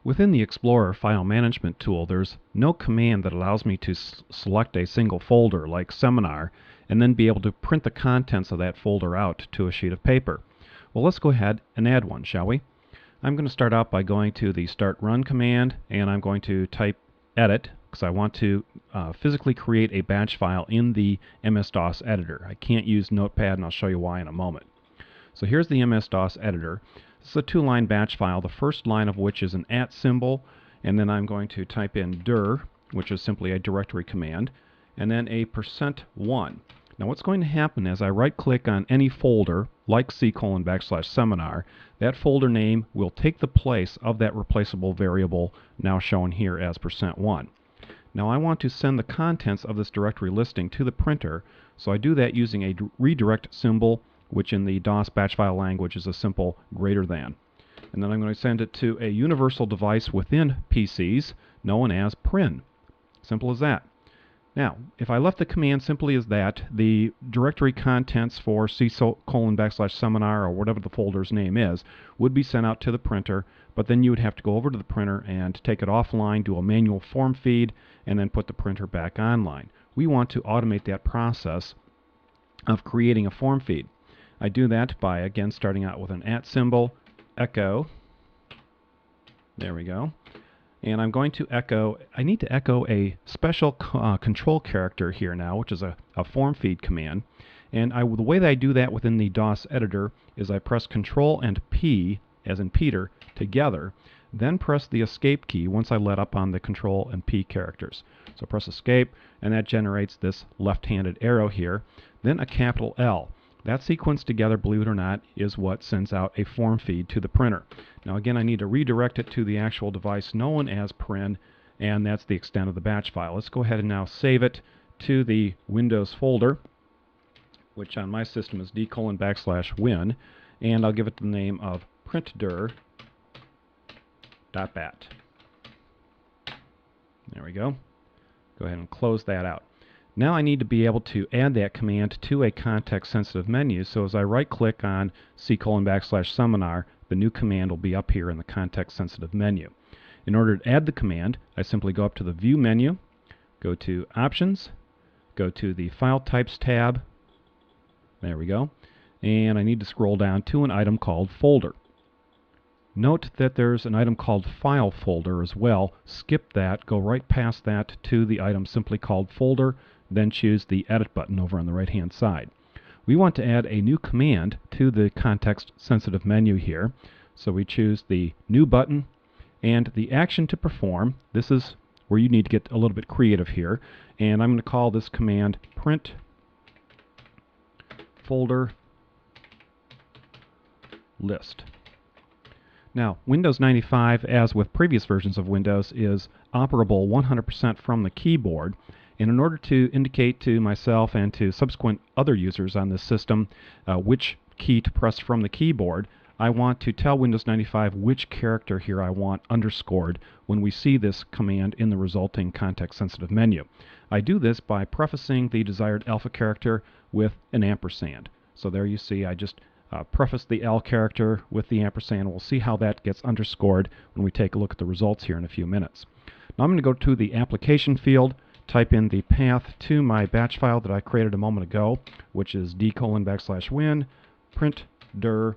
Within the Explorer file management tool, there's no command that allows me to select a single folder like Seminar and then be able to print the contents of that folder out to a sheet of paper. Well, let's go ahead and add one, shall we? I'm going to start out by going to the Start Run command, and I'm going to type Edit because I want to physically create a batch file in the MS-DOS editor. I can't use Notepad, and I'll show you why in a moment. So here's the MS-DOS editor. This is a two-line batch file, the first line of which is an @ symbol, and then I'm going to type in dir, which is simply a directory command, and then a %1. Now what's going to happen is I right-click on any folder, like C:\seminar, that folder name will take the place of that replaceable variable now shown here as %1. Now I want to send the contents of this directory listing to the printer, so I do that using a redirect symbol, which in the DOS batch file language is a simple greater than. And then I'm going to send it to a universal device within PCs known as prin. Simple as that. Now, if I left the command simply as that, the directory contents for C:\seminar or whatever the folder's name is would be sent out to the printer, but then you would have to go over to the printer and take it offline, do a manual form feed, and then put the printer back online. We want to automate that process of creating a form feed. I do that by, again, starting out with an @ symbol, echo. There we go. And I'm going to echo, I need to echo a special control character here now, which is a form feed command. And the way that I do that within the DOS editor is I press Control and P, as in Peter, together, then press the escape key once I let up on the Control and P characters. So press escape, and that generates this left-handed arrow here, then a capital L. That sequence together, believe it or not, is what sends out a form feed to the printer. Now again, I need to redirect it to the actual device known as prin, and that's the extent of the batch file. Let's go ahead and now save it to the Windows folder, which on my system is d:\win, and I'll give it the name of printdir.bat. There we go. Go ahead and close that out. Now I need to be able to add that command to a context-sensitive menu, so as I right-click on C:\seminar, the new command will be up here in the context-sensitive menu. In order to add the command, I simply go up to the View menu, go to Options, go to the File Types tab, there we go, and I need to scroll down to an item called Folder. Note that there's an item called File Folder as well. Skip that, go right past that to the item simply called Folder, then choose the Edit button over on the right-hand side. We want to add a new command to the context-sensitive menu here, so we choose the New button, and the action to perform, this is where you need to get a little bit creative here, and I'm going to call this command print folder list. Now, Windows 95, as with previous versions of Windows, is operable 100% from the keyboard. And in order to indicate to myself and to subsequent other users on this system which key to press from the keyboard, I want to tell Windows 95 which character here I want underscored when we see this command in the resulting context-sensitive menu. I do this by prefacing the desired alpha character with an ampersand. So there you see I just preface the L character with the ampersand. We'll see how that gets underscored when we take a look at the results here in a few minutes. Now I'm going to go to the Application field, type in the path to my batch file that I created a moment ago, which is d:\win printdir.bat.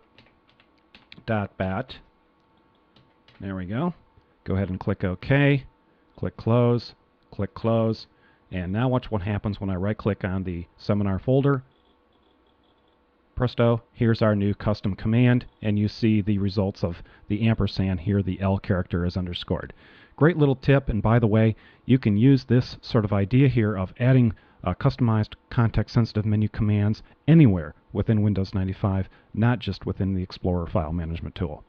There we go. Go ahead and click OK, click Close, and now watch what happens when I right-click on the Seminar folder. Presto, here's our new custom command, and you see the results of the ampersand here. The L character is underscored. Great little tip, and by the way, you can use this sort of idea here of adding customized context-sensitive menu commands anywhere within Windows 95, not just within the Explorer file management tool.